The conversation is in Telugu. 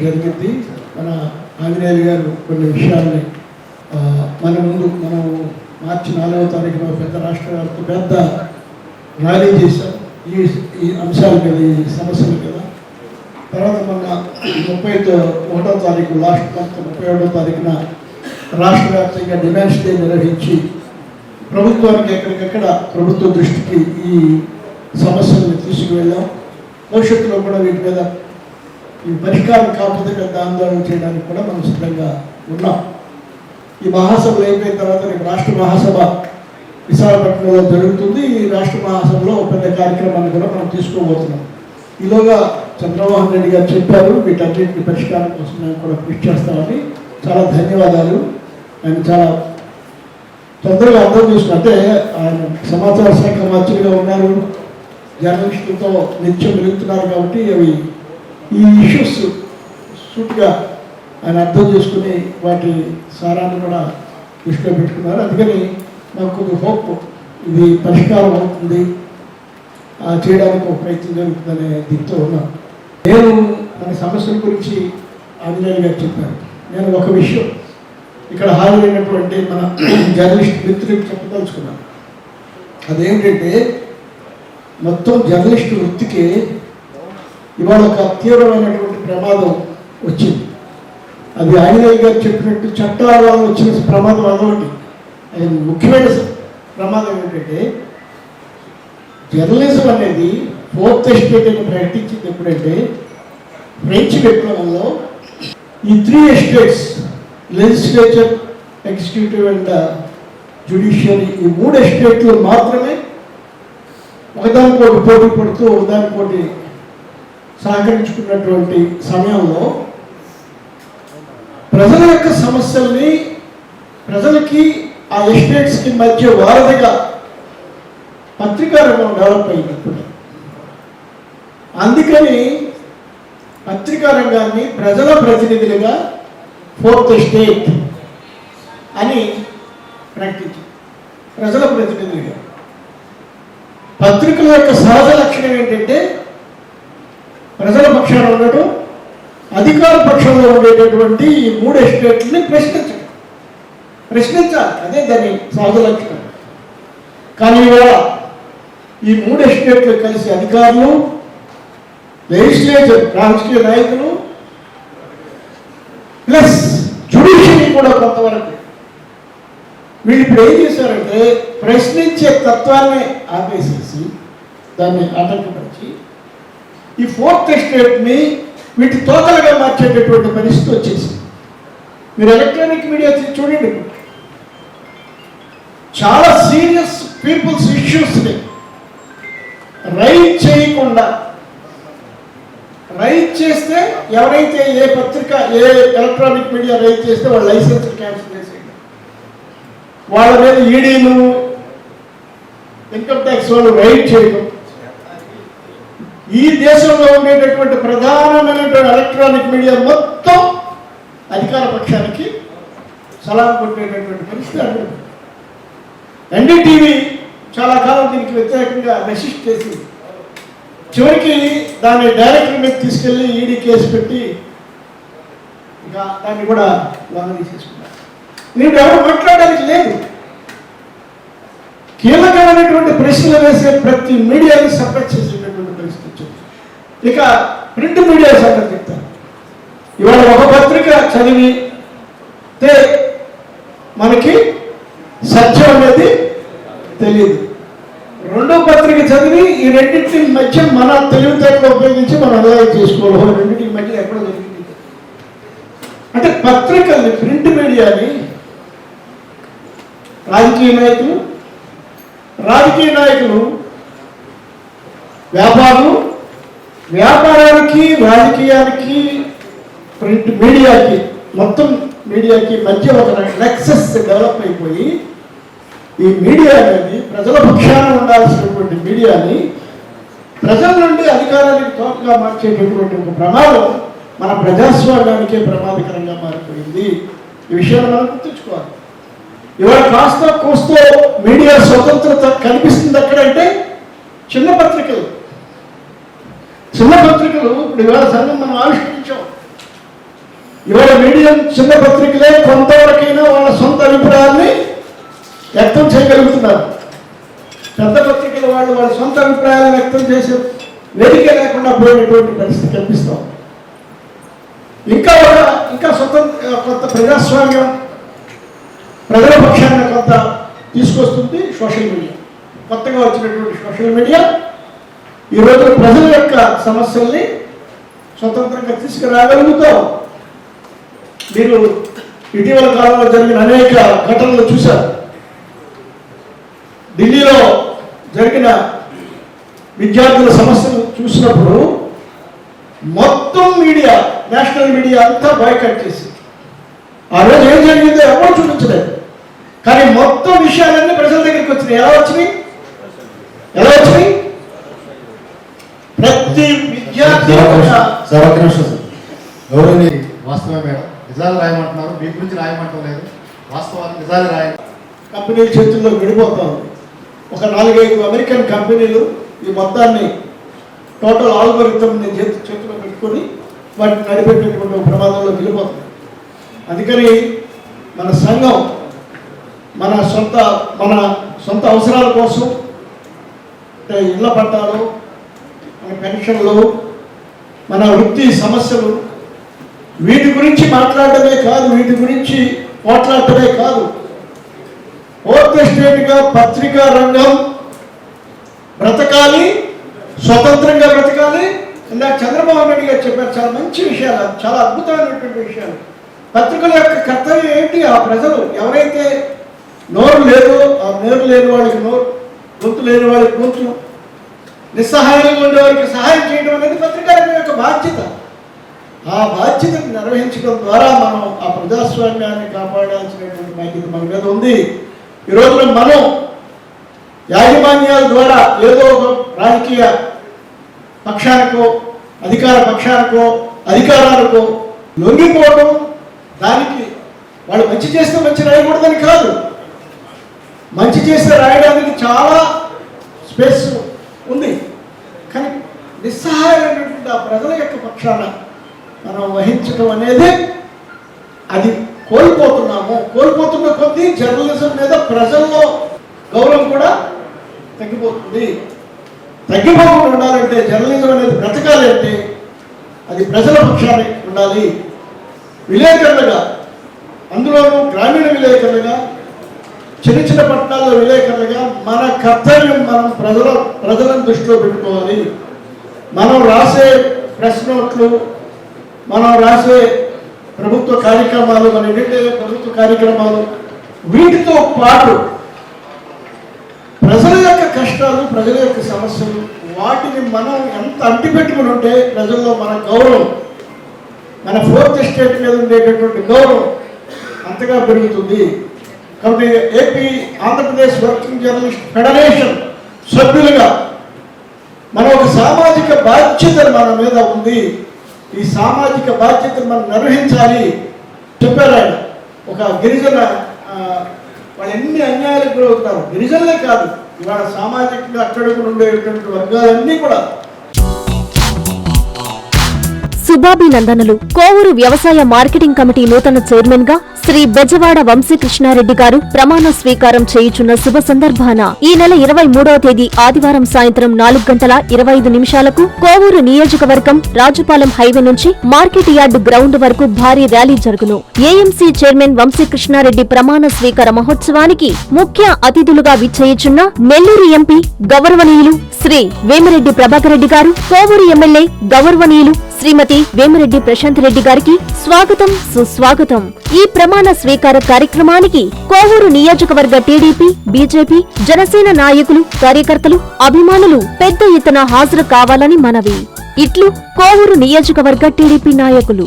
జరిగింది. మన ఆంజనేయులు గారు కొన్ని విషయాల్ని మనం మార్చి 4వ తారీఖున పెద్ద రాష్ట్ర వ్యాప్త పెద్ద ర్యాలీ చేశాం ఈ అంశాల మీద, ఈ సమస్యల మీద. తర్వాత మొన్న 31వ తారీఖు లాస్ట్ మంత్ 31వ తారీఖున రాష్ట్ర వ్యాప్తంగా డిమాండ్స్ డే నిర్వహించి ప్రభుత్వానికి ఎక్కడికెక్కడ ప్రభుత్వ దృష్టికి ఈ సమస్యలను తీసుకువెళ్ళాం. భవిష్యత్తులో కూడా వీటి మీద ఈ పరిష్కారం కాకపోతే పెద్ద ఆందోళన చేయడానికి కూడా మనం సిద్ధంగా ఉన్నాం. ఈ మహాసభలు అయిపోయిన తర్వాత రేపు రాష్ట్ర మహాసభ విశాఖపట్నంలో జరుగుతుంది. ఈ రాష్ట్ర మహాసభలో పెద్ద కార్యక్రమాన్ని కూడా మనం తీసుకోబోతున్నాం. ఈలోగా చంద్రమోహన్ రెడ్డి గారు చెప్పారు వీటన్నింటిని పరిష్కారం కోసం మేము కూడా కృషి చేస్తామని. చాలా ధన్యవాదాలు. ఆయన చాలా తొందరగా అర్థం చేసుకుని, అంటే ఆయన సమాచార శాఖ మంత్రిగా ఉన్నారు, జర్నలిస్టులతో నిత్యం వెలుగుతున్నారు కాబట్టి అవి ఈ ఇష్యూస్ సూట్గా ఆయన అర్థం చేసుకుని వాటి సారాన్ని కూడా దృష్టిలో పెట్టుకున్నారు. అందుకని మాకు కొద్ది హోప్ ఇది పరిష్కారం అవుతుంది, చేయడానికి ఒక ప్రయత్నం జరుగుతుందనే దీంతో ఉన్నాం. నేను మన సమస్యల గురించి ఆంజనేయులు గారు చెప్పాను. నేను ఒక విషయం ఇక్కడ హాజరైనటువంటి మన జర్నలిస్ట్ మిత్రులకు చెప్పదలుచుకున్నాను. అదేంటంటే మొత్తం జర్నలిస్టు వృత్తికి ఇవాళ ఒక తీవ్రమైనటువంటి ప్రమాదం వచ్చింది. అది ఆంజనేయులు గారు చెప్పినట్టు చట్టాల వల్ల వచ్చిన ప్రమాదం అదొకటి. అది ముఖ్యమైన ప్రమాదం ఏంటంటే జర్నలిజం అనేది 4th ఎస్టేట్ అని ప్రకటించింది ఎప్పుడంటే ఫ్రెంచ్ విప్లవంలో ఈ 3 estates legislature, executive and judiciary, ఈ 3 ఎస్టేట్లు మాత్రమే ఒకదానికోటి పోటీ పడుతూ ఒకదానికోటి సహకరించుకున్నటువంటి సమయంలో ప్రజల యొక్క సమస్యల్ని ప్రజలకి ఆ ఎస్టేట్స్కి మధ్య వారధిగా పత్రికా రంగం డెవలప్ అయినప్పుడు, అందుకని పత్రికా రంగాన్ని ప్రజల ప్రతినిధులుగా 4th ఎస్టేట్ అని ప్రకటించింది. ప్రజల ప్రతినిధులుగా పత్రికల యొక్క సహజ లక్షణం ఏంటంటే ప్రజల పక్షాన ఉండటం, అధికార పక్షంలో ఉండేటటువంటి ఈ 3 ఎస్టేట్లని ప్రశ్నించాలి. అదే దాని సహజ లక్షణం. కానీ ఇవాళ ఈ 3 ఎస్టేట్లు కలిసి అధికారులు, లెజిస్లేచర్, రాజకీయ నాయకులు ప్లస్ జ్యుడిషియరీ కూడా కొంతవరకు వీళ్ళు ఇప్పుడు ఏం చేశారంటే ప్రశ్నించే తత్వాన్ని ఆపేసేసి దాన్ని ఆటంకపరిచి ఈ 4th ఎస్టేట్ని వీటి తోకలుగా మార్చేటటువంటి పరిస్థితి వచ్చేసింది. మీరు ఎలక్ట్రానిక్ మీడియా చూడండి, చాలా సీరియస్ పీపుల్స్ ఇష్యూస్ని రైట్ చేయకుండా, రైట్ చేస్తే ఎవరైతే ఏ పత్రిక ఏ ఎలక్ట్రానిక్ మీడియా రైట్ చేస్తే వాళ్ళ లైసెన్స్ క్యాన్సిల్ చేసేయండి, వాళ్ళ మీద ఈడీలు ఇన్కమ్ ట్యాక్స్ వాళ్ళు రైట్ చేయడం, ఈ దేశంలో ఉండేటటువంటి ప్రధానమైనటువంటి ఎలక్ట్రానిక్ మీడియా మొత్తం అధికార పక్షానికి సలాం కొట్టేటటువంటి పరిస్థితి. ఎన్డీటీవీ చాలా కాలం దీనికి వ్యతిరేకంగా రెసిస్ట్ చేసి చివరికి దాన్ని డైరెక్టర్ మీద తీసుకెళ్ళి ఈడీ కేసు పెట్టి ఇంకా దాన్ని కూడా లాగా తీసేసుకున్నారు. నేను ఎవరు మాట్లాడడానికి లేదు. కీలకమైనటువంటి ప్రశ్నలు వేసే ప్రతి మీడియాని సపరేట్ చేసేటటువంటి పరిస్థితి వచ్చింది. ఇక ప్రింట్ మీడియా సంగతి చెప్తాను. ఇవాళ ఒక పత్రిక చదివితే మనకి సత్యం అనేది తెలియదు, రెండో పత్రిక చదివి ఈ రెండింటి మధ్య మన తెలివితేటలు ఉపయోగించి మనం అనలైజ్ చేసుకోవాలి. రెండింటి మధ్య ఎక్కడో జరిగింది. అంటే పత్రికల్ని, ప్రింట్ మీడియాని రాజకీయ నాయకులు వ్యాపారానికి, రాజకీయానికి, ప్రింట్ మీడియాకి, మొత్తం మీడియాకి మధ్య ఒక నెక్సస్ డెవలప్ అయిపోయి ఈ మీడియా అనేది ప్రజల పక్షాన ఉండాల్సినటువంటి మీడియాని ప్రజల నుండి అధికారానికి తోకగా మార్చేటటువంటి ఒక ప్రమాదం మన ప్రజాస్వామ్యానికే ప్రమాదకరంగా మారిపోయింది. ఈ విషయాన్ని మనం గుర్తుంచుకోవాలి. ఇవాళ కాస్త కోస్తో మీడియా స్వతంత్రత కనిపిస్తుంది ఎక్కడంటే చిన్న పత్రికలు. ఇప్పుడు ఇవాళ సంఘం మనం ఆవిష్కరించాం. ఇవాళ మీడియం చిన్న పత్రికలే కొంతవరకైనా వాళ్ళ సొంత అభిప్రాయాన్ని వ్యక్తం చేయగలుగుతున్నారు. పెద్ద పత్రికల వాళ్ళు వాళ్ళ సొంత అభిప్రాయాలను వ్యక్తం చేసే వేదిక లేకుండా పోయినటువంటి పరిస్థితి కల్పిస్తాం. ఇంకా కొంత ప్రజాస్వామ్యం ప్రజల పక్షాన్ని కొంత తీసుకొస్తుంది సోషల్ మీడియా. కొత్తగా వచ్చినటువంటి సోషల్ మీడియా ఈరోజు ప్రజల యొక్క సమస్యల్ని స్వతంత్రంగా తీసుకురాగలుగుతాం. మీరు ఇటీవల కాలంలో జరిగిన అనేక ఘటనలు చూశారు. ఢిల్లీలో జరిగిన విద్యార్థుల సమస్యలు చూసినప్పుడు మొత్తం మీడియా, నేషనల్ మీడియా అంతా బాయ్కాట్ చేసి ఆ రోజు ఏం జరిగిందో ఎవరు చూపించలేదు. కానీ మొత్తం విషయాలన్నీ ప్రజల దగ్గరికి వచ్చినాయి. ఎలా వచ్చినాయి? ప్రతి విద్యార్థి ఎవరిని వాస్తవమే మేడం, నిజాలు రాయమంటున్నారు, మీ గురించి రాయమంటం లేదు, వాస్తవాలు నిజాలు రాయాలి. కంపెనీల చేతుల్లో విడిపోతా ఉంది. ఒక 4-5 అమెరికన్ కంపెనీలు ఈ మొత్తాన్ని టోటల్ ఆల్గోరిథంని చేతిలో పెట్టుకొని వాటిని నడిపెట్టేటువంటి ప్రమాదంలో వెళ్ళిపోతుంది. అందుకని మన సంఘం మన సొంత అవసరాల కోసం, అంటే ఇళ్ల పట్టాలు, మన పెన్షన్లు, మన వృత్తి సమస్యలు, వీటి గురించి మాట్లాడటమే కాదు, వీటి గురించి పోట్లాడటమే కాదు, ఫోర్త్ ఎస్టేట్గా పత్రికా రంగం బ్రతకాలి, స్వతంత్రంగా బ్రతకాలి. ఇందాక చంద్రబాబు నాయుడు గారు చెప్పారు, చాలా మంచి విషయాలు, చాలా అద్భుతమైనటువంటి విషయాలు. పత్రికల యొక్క కర్తవ్యం ఏంటి? ఆ ప్రజలు ఎవరైతే నోరు లేదో, ఆ నోరు లేని వాళ్ళకి నోరు, గొంతు లేని వాళ్ళకి గొంతు, నిస్సహాయంగా ఉండే వారికి సహాయం చేయడం అనేది పత్రికా రంగం యొక్క బాధ్యత. ఆ బాధ్యతను నిర్వహించడం ద్వారా మనం ఆ ప్రజాస్వామ్యాన్ని కాపాడాల్సినటువంటి బాధ్యత మన మీద ఉంది. ఈ రోజున మనం యాజమాన్యాల ద్వారా ఏదో ఒక రాజకీయ పక్షానికో, అధికార పక్షానికో, అధికారానికో లొంగిపోవడం, దానికి వాళ్ళు మంచి చేస్తే మంచి రాయకూడదని కాదు, మంచి చేస్తే రాయడానికి చాలా స్పేస్ ఉంది. కానీ నిస్సహాయమైనటువంటి ఆ ప్రజల యొక్క పక్షాన మనం వహించడం అనేది అది కోల్పోతున్న కొద్దీ జర్నలిజం మీద ప్రజల్లో గౌరవం కూడా తగ్గిపోతుంది. తగ్గిపోకుండా ఉండాలంటే, జర్నలిజం అనేది బ్రతకాలి అంటే అది ప్రజల పక్షాన్ని ఉండాలి. విలేకరులుగా, అందులోనూ గ్రామీణ విలేకరులుగా, చిన్న పట్టణాల్లో విలేకరులుగా మన కర్తవ్యం మనం ప్రజలను దృష్టిలో పెట్టుకోవాలి. మనం రాసే ప్రెస్ నోట్లు, మనం రాసే ప్రభుత్వ కార్యక్రమాలు, మన ఎడిటోరియల్ ప్రభుత్వ కార్యక్రమాలు, వీటితో పాటు ప్రజల యొక్క కష్టాలు, ప్రజల యొక్క సమస్యలు, వాటిని మనం ఎంత అంటిపెట్టుకుని ఉంటే ప్రజల్లో మన గౌరవం, మన ఫోర్త్ ఎస్టేట్ మీద ఉండేటటువంటి గౌరవం అంతగా పెరుగుతుంది. కాబట్టి AP Andhra Pradesh working journalist federation సభ్యులుగా మనం ఒక సామాజిక బాధ్యతను మన మీద ఉంది. ఈ సామాజిక బాధ్యతను మనం నిర్వహించాలి. చెప్పారు ఆయన, ఒక గిరిజన వాళ్ళు ఎన్ని అన్యాయాలకు గురవుతారు. గిరిజనులే కాదు, ఇవాళ సామాజికంగా అట్టడుగులు ఉండేటువంటి వర్గాలన్నీ కూడా. శుభాభినందనలు. కోవూరు వ్యవసాయ మార్కెటింగ్ కమిటీ నూతన చైర్మన్ గా శ్రీ బెజవాడ వంశీకృష్ణారెడ్డి గారు ప్రమాణ స్వీకారం చేయుచున్న శుభ సందర్భాన ఈ నెల 23వ తేదీ ఆదివారం సాయంత్రం 4:25 కోవూరు నియోజకవర్గం రాజుపాలెం హైవే నుంచి మార్కెట్ యార్డ్ గ్రౌండ్ వరకు భారీ ర్యాలీ జరుగును. ఏఎంసీ చైర్మన్ వంశీకృష్ణారెడ్డి ప్రమాణ స్వీకార మహోత్సవానికి ముఖ్య అతిథులుగా విచ్చేయుచున్న నెల్లూరు ఎంపీ గౌరవనీయులు శ్రీ వేమిరెడ్డి ప్రభాకర్ రెడ్డి గారు, కోవూరు ఎమ్మెల్యే గౌరవనీయులు శ్రీమతి వేమిరెడ్డి ప్రశాంత్ రెడ్డి గారికి స్వాగతం, సుస్వాగతం. ఈ ప్రమాణ స్వీకార కార్యక్రమానికి కోవూరు నియోజకవర్గ టీడీపీ, బీజేపీ, జనసేన నాయకులు, కార్యకర్తలు, అభిమానులు పెద్ద ఎత్తున హాజరు కావాలని మనవి. ఇట్లు కోవూరు నియోజకవర్గ టీడీపీ నాయకులు.